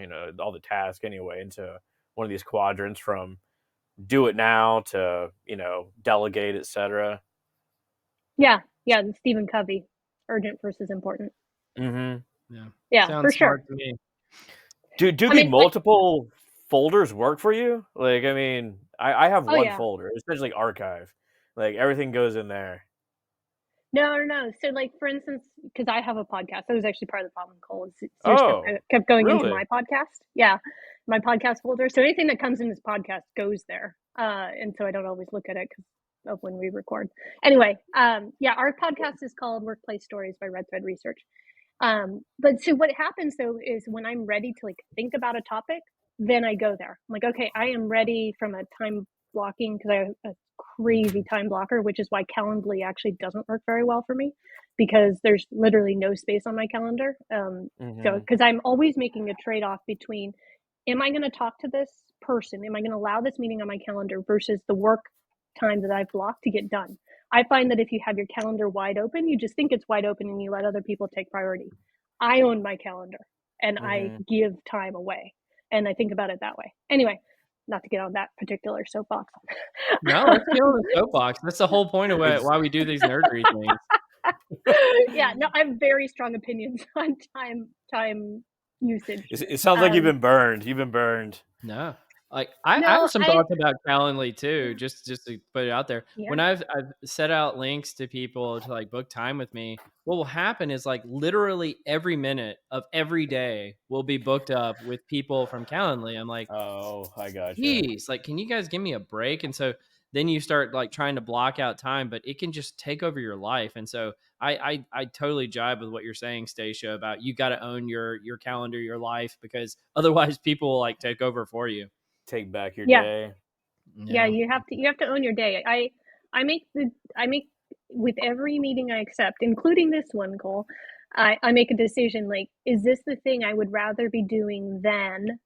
all the tasks anyway, into one of these quadrants, from do it now to delegate, etc. Yeah, the Stephen Covey, urgent versus important. Yeah. Yeah, for Sounds sure. smart to me. Do I the mean, like, multiple folders work for you? Like, I mean, I have oh one yeah. folder, essentially archive. Like, everything goes in there. No. So, like, for instance, because I have a podcast, that was actually part of the problem, Cole. Is your stuff Oh, kept going into really? my podcast. Yeah, my podcast folder. So anything that comes in this podcast goes there, and so I don't always look at it because of when we record. Anyway, yeah, our podcast is called Workplace Stories by RedThread Research. But so what happens though is when I'm ready to like think about a topic, then I go there. I'm like, okay, I am ready from a time blocking because I have a crazy time blocker, which is why Calendly actually doesn't work very well for me because there's literally no space on my calendar. So Hmm. because I'm always making a trade off between, am I going to talk to this person? Am I going to allow this meeting on my calendar versus the work time that I've blocked to get done? I find that if you have your calendar wide open, you just think it's wide open and you let other people take priority. I own my calendar and I Hmm. give time away. And I think about it that way. Anyway, not to get on that particular soapbox. No, let's get on the soapbox. That's the whole point of why we do these nerdery things. Yeah, no, I have very strong opinions on time usage. It sounds like you've been burned. You've been burned. No. Like I No, have some thoughts about Calendly too, just to put it out there. yeah, When I've set out links to people to like book time with me, what will happen is like literally every minute of every day will be booked up with people from Calendly. I'm like, Oh, I gotcha. geez, like, can you guys give me a break? And so then you start like trying to block out time, but it can just take over your life. And so I totally jibe with what you're saying, Stacia, about you got to own your calendar, your life, because otherwise people will like take over for you. Take back your yeah, day. yeah. Yeah. You have to own your day. I make with every meeting I accept, including this one, Cole. I make a decision like, is this the thing I would rather be doing than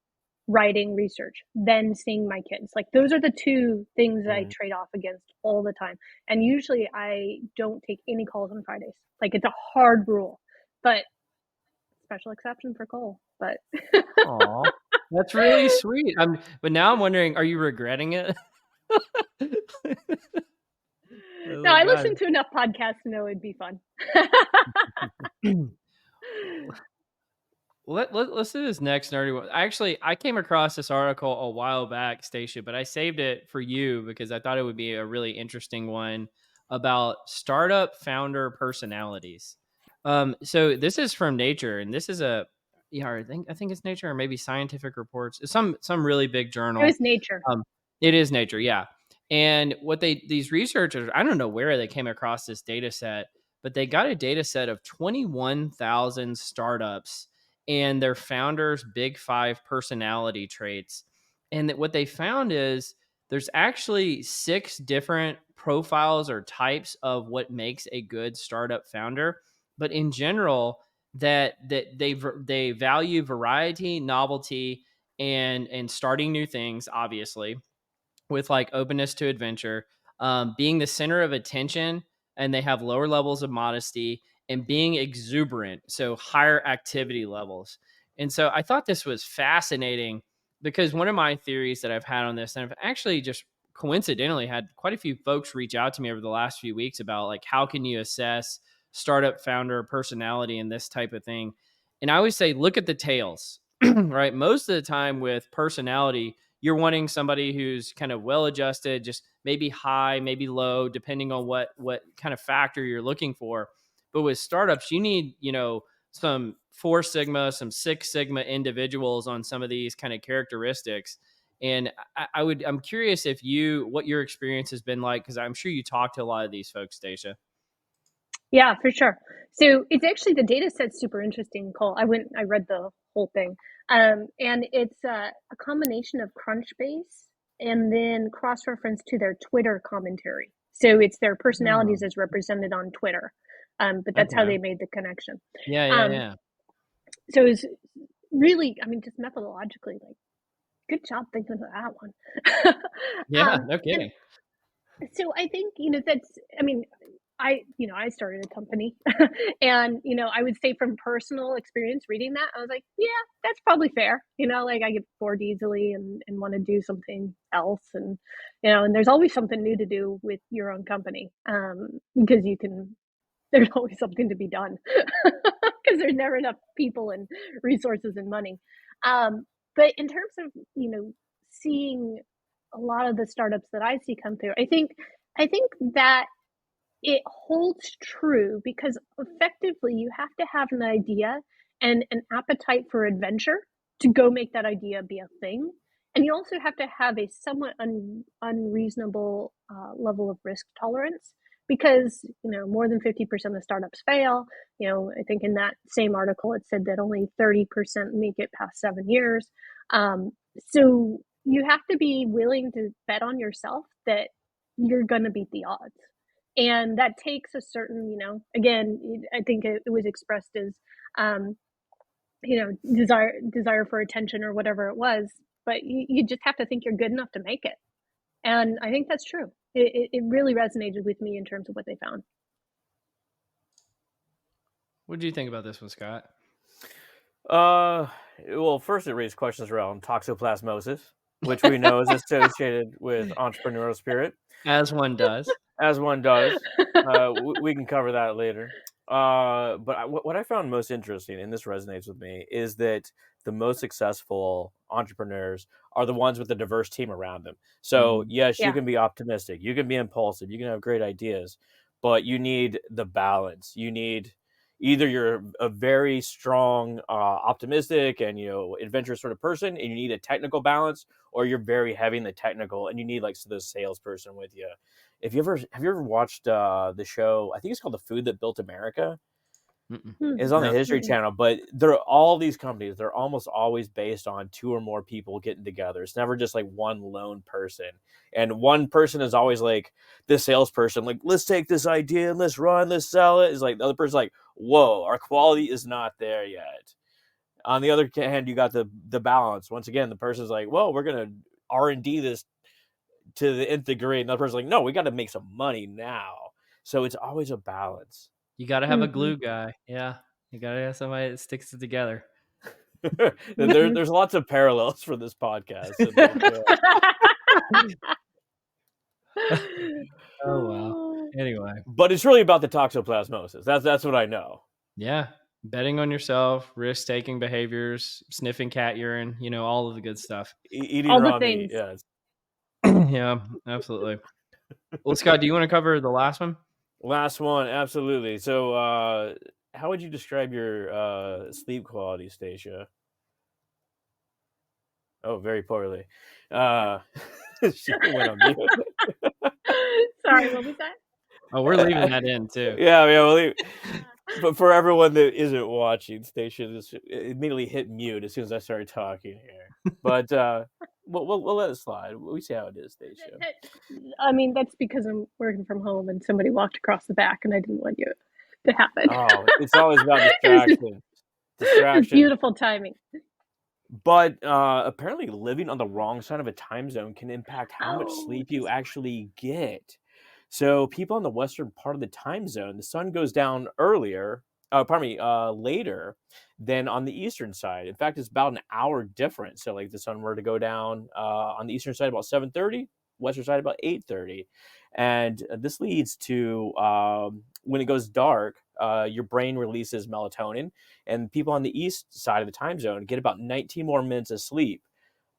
writing research, than seeing my kids? Like those are the two things that I Mhm. trade off against all the time. And usually I don't take any calls on Fridays. Like it's a hard rule, but special exception for Cole. But Aw, that's really sweet. But now I'm wondering, are you regretting it? no, Oh I God. listen to enough podcasts to know it'd be fun. Let's do this next nerdy one. Actually, I came across this article a while back, Stacia, but I saved it for you because I thought it would be a really interesting one about startup founder personalities. So this is from Nature, and this is I think it's Nature or maybe Scientific Reports. It's some really big It journal. was nature. It is Nature, yeah. And what these researchers, I don't know where they came across this data set, but they got a data set of 21,000 startups and their founders' big five personality traits. And that what they found is there's actually 6 different profiles or types of what makes a good startup founder. But in general, that they value variety, novelty, and starting new things, obviously, with like openness to adventure, being the center of attention, and they have lower levels of modesty, and being exuberant, so higher activity levels. And so I thought this was fascinating because one of my theories that I've had on this, and I've actually just coincidentally had quite a few folks reach out to me over the last few weeks about like how can you assess startup founder personality and this type of thing. And I always say, look at the tails, right? Most of the time with personality, you're wanting somebody who's kind of well adjusted, just maybe high, maybe low, depending on what kind of factor you're looking for. But with startups, you need, some 4 Sigma, some 6 Sigma individuals on some of these kind of characteristics. And I'm curious what your experience has been like, because I'm sure you talk to a lot of these folks, Stacia. Yeah, for sure. So it's actually, the data set's super interesting, Cole. I read the whole thing. And it's a combination of Crunchbase and then cross-reference to their Twitter commentary. So it's their Oh, personalities as represented on Twitter. But that's how okay. they made the connection. Yeah, yeah, Um, yeah. so it's really, I mean, just methodologically, like, good job thinking of that one. Yeah, no And kidding. so I think, that's, I mean, I started a company and, I would say from personal experience reading that, I was like, yeah, that's probably fair. Like I get bored easily and want to do something else. And there's always something new to do with your own company. Because there's always something to be done because there's never enough people and resources and money. But in terms of, seeing a lot of the startups that I see come through, I think that it holds true because effectively you have to have an idea and an appetite for adventure to go make that idea be a thing. And you also have to have a somewhat unreasonable level of risk tolerance because, more than 50% of startups fail. I think in that same article, it said that only 30% make it past 7 years. So you have to be willing to bet on yourself that you're going to beat the odds. And that takes a certain, again, I think it was expressed as, desire for attention or whatever it was, but you just have to think you're good enough to make it. And I think that's true. It really resonated with me in terms of what they found. What do you think about this one, Scott? Well, first it raised questions around toxoplasmosis, which we know is associated with entrepreneurial spirit. As one does. As one does. We can cover that later. But what I found most interesting, and this resonates with me, is that the most successful entrepreneurs are the ones with a diverse team around them. So yes, you can be optimistic, you can be impulsive, you can have great ideas, but you need the balance. You need either you're a very strong, optimistic and adventurous sort of person, and you need a technical balance, or you're very heavy in the technical and you need like the salesperson with you. Have you ever watched the show? I think it's called The Food That Built America. It's on the History Channel, but all these companies, they're almost always based on two or more people getting together. It's never just like one lone person. And one person is always like the salesperson, like, let's take this idea and let's sell it. Is like the other person's like, whoa, our quality is not there yet. On the other hand, you got the balance. Once again, the person's like, well, we're going to R&D this to the nth degree. And the other person's like, no, we got to make some money now. So it's always a balance. You got to have a glue guy. Yeah. You got to have somebody that sticks it together. There's lots of parallels for this podcast. Oh, wow. Anyway. But it's really about the toxoplasmosis. That's what I know. Yeah. Betting on yourself, risk-taking behaviors, sniffing cat urine, all of the good stuff. Eating all raw the things. meat, yes. Yeah, absolutely. Well, Scott, do you want to cover the last one? Last one, absolutely. So, how would you describe your sleep quality, Stacia? Oh, very poorly. She went on mute. Sorry, what was that? Oh, we're leaving that in too. Yeah, we'll leave. But for everyone that isn't watching, Stacia just immediately hit mute as soon as I started talking here. But we'll let it slide. We see how it is, Stacia. I mean, that's because I'm working from home and somebody walked across the back and I didn't want you to happen. Oh, it's always about distraction. It's beautiful timing. But apparently living on the wrong side of a time zone can impact how much sleep you actually get. So people in the western part of the time zone, the sun goes down later than on the eastern side. In fact, it's about an hour difference. So like the sun were to go down on the eastern side about 7:30, western side about 8:30. And this leads to when it goes dark, your brain releases melatonin, and people on the east side of the time zone get about 19 more minutes of sleep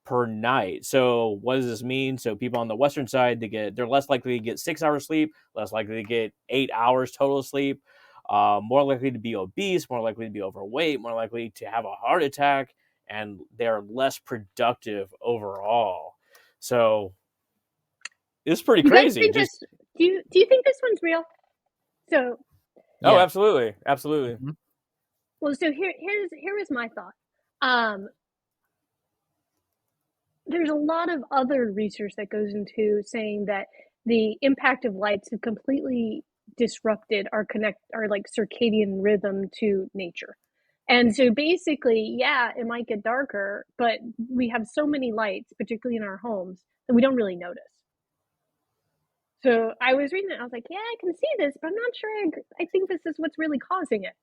per night. So what does this mean? So people on the western side, they're less likely to get 6 hours sleep, less likely to get 8 hours total sleep, more likely to be obese, more likely to be overweight, more likely to have a heart attack, and they're less productive overall. So it's pretty crazy. Do you think this one's real? So oh, absolutely. Mm-hmm. Well, so here is my thought. There's a lot of other research that goes into saying that the impact of lights have completely disrupted our like circadian rhythm to nature. And so basically, yeah, it might get darker, but we have so many lights, particularly in our homes, that we don't really notice. So I was reading it. I was like, yeah, I can see this, but I'm not sure. I think this is what's really causing it.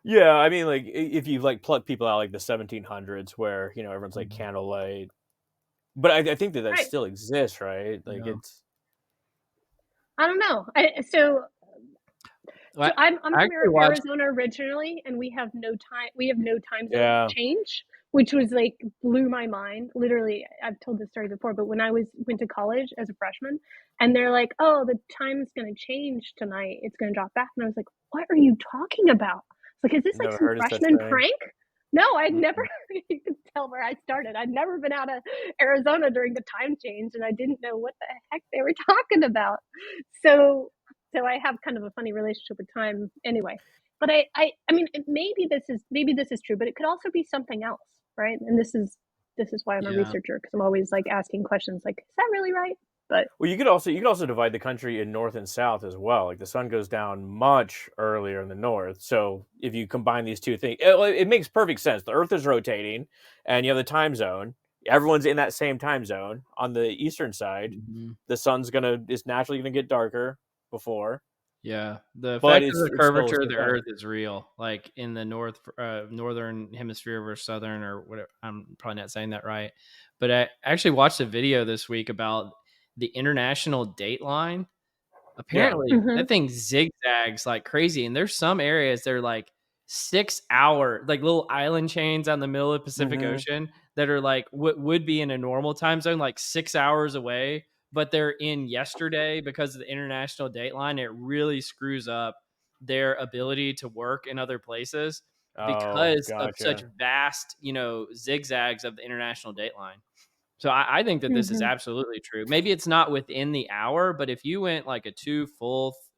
Yeah, I mean, like if you like pluck people out like the 1700s, where everyone's like candlelight, but I think that Right. still exists, right? Like Yeah. it's. I don't know. So Well, I'm I from actually watched. Arizona originally, and we have no time zone Yeah. change, which was like blew my mind. Literally, I've told this story before, but when I went to college as a freshman, and they're like, "Oh, the time's going to change tonight. It's going to drop back," and I was like, "What are you talking about?" It's like, "Is this like Never some heard of such freshman thing. prank?" No, I'd never. Mm-mm. You can tell where I started. I'd never been out of Arizona during the time change, and I didn't know what the heck they were talking about. So I have kind of a funny relationship with time anyway. But I mean, maybe this is true, but it could also be something else, right? And this is why I'm a Yeah. researcher, because I'm always like asking questions like, is that really right? But Well, you could also divide the country in north and south as well. Like the sun goes down much earlier in the north, so if you combine these two things, it makes perfect sense. The Earth is rotating, and you have the time zone. Everyone's in that same time zone. On the eastern side, Mhm. the sun's is naturally gonna get darker before, Yeah, the but effect of the it's still the curvature of same the time. Earth is real. Like in the northern hemisphere versus southern, or whatever. I'm probably not saying that right, but I actually watched a video this week about the international dateline. Yeah. Apparently, mhm. that thing zigzags like crazy, and there's some areas that are like 6 hour, like little island chains out in the middle of the Pacific Hmm. Ocean that are like what would be in a normal time zone, like 6 hours away, but they're in yesterday because of the international dateline. It really screws up their ability to work in other places Oh, because of such gotcha. vast, zigzags of the international dateline. So I think that this is Mhm. absolutely true. Maybe it's not within the hour, but if you went like a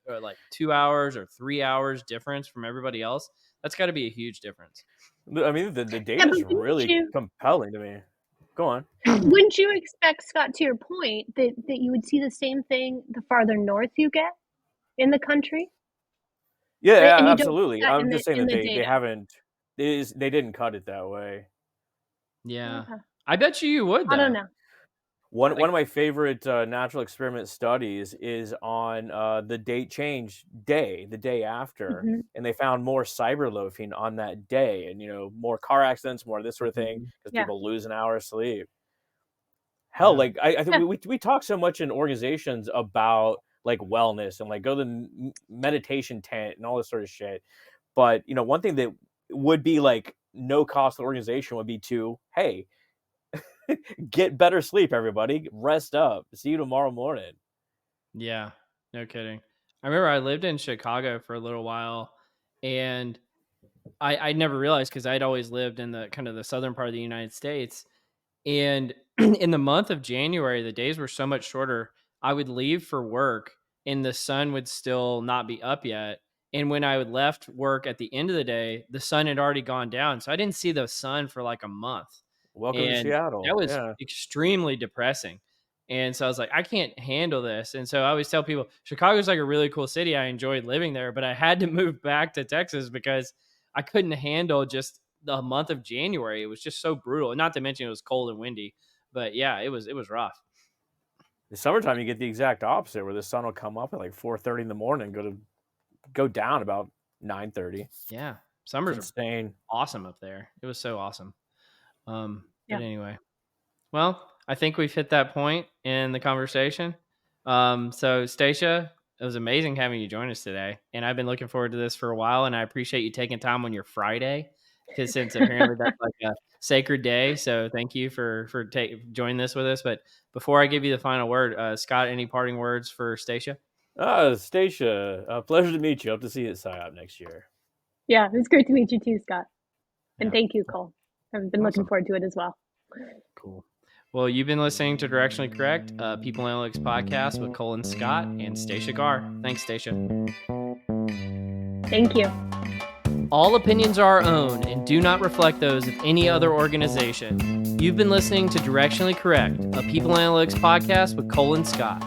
or like 2 hours or 3 hours difference from everybody else, that's got to be a huge difference. I mean, the Yeah, data but is really compelling to me. Go on. wouldn't you expect, Scott, to your point, that you would see the same thing the farther north you get in the country, Yeah, right? And yeah, you don't see absolutely. that I'm just saying in that the they data. haven't they didn't cut it that way. Yeah, Okay. I bet you would I don't though. know. One Like, of my favorite natural experiment studies is on the date change day, the day after, Mhm. and they found more cyber loafing on that day, and more car accidents, more of this sort of thing, mhm, because Yeah. people lose an hour of sleep. Hell, yeah, like I think Yeah. we talk so much in organizations about like wellness and like go to the meditation tent and all this sort of shit. But one thing that would be like no cost to the organization would be to, hey, get better sleep, everybody. Rest up. See you tomorrow morning. yeah, no kidding. I remember I lived in Chicago for a little while, and I never realized because I'd always lived in the kind of the southern part of the United States. And in the month of January, the days were so much shorter. I would leave for work and the sun would still not be up yet. And when I would left work at the end of the day, the sun had already gone down. So I didn't see the sun for like a month. Welcome to And that Seattle. was Yeah. extremely depressing. And so I was like, I can't handle this. And so I always tell people Chicago's like a really cool city. I enjoyed living there, but I had to move back to Texas because I couldn't handle just the month of January. It was just so brutal. Not to mention it was cold and windy. But yeah, it was rough. The summertime, you get the exact opposite, where the sun will come up at like 4:30 in the morning, go down about 9:30. Yeah. It's Summers are insane. awesome up there. It was so awesome. But Yeah. anyway. Well, I think we've hit that point in the conversation. So Stacia, it was amazing having you join us today. And I've been looking forward to this for a while. And I appreciate you taking time on your Friday, because since apparently that's like a sacred day. So thank you for joining this with us. But before I give you the final word, Scott, any parting words for Stacia? Stacia, pleasure to meet you. Hope to see you at PsyOp next year. Yeah, it's great to meet you too, Scott. And Yeah. thank you, Cole. I've been looking Awesome. forward to it as well. Cool. Well, you've been listening to Directionally Correct, People Analytics Podcast with Cole and Scott and Stacia Garr. Thanks, Stacia. Thank you. All opinions are our own and do not reflect those of any other organization. You've been listening to Directionally Correct, a People Analytics Podcast with Cole and Scott.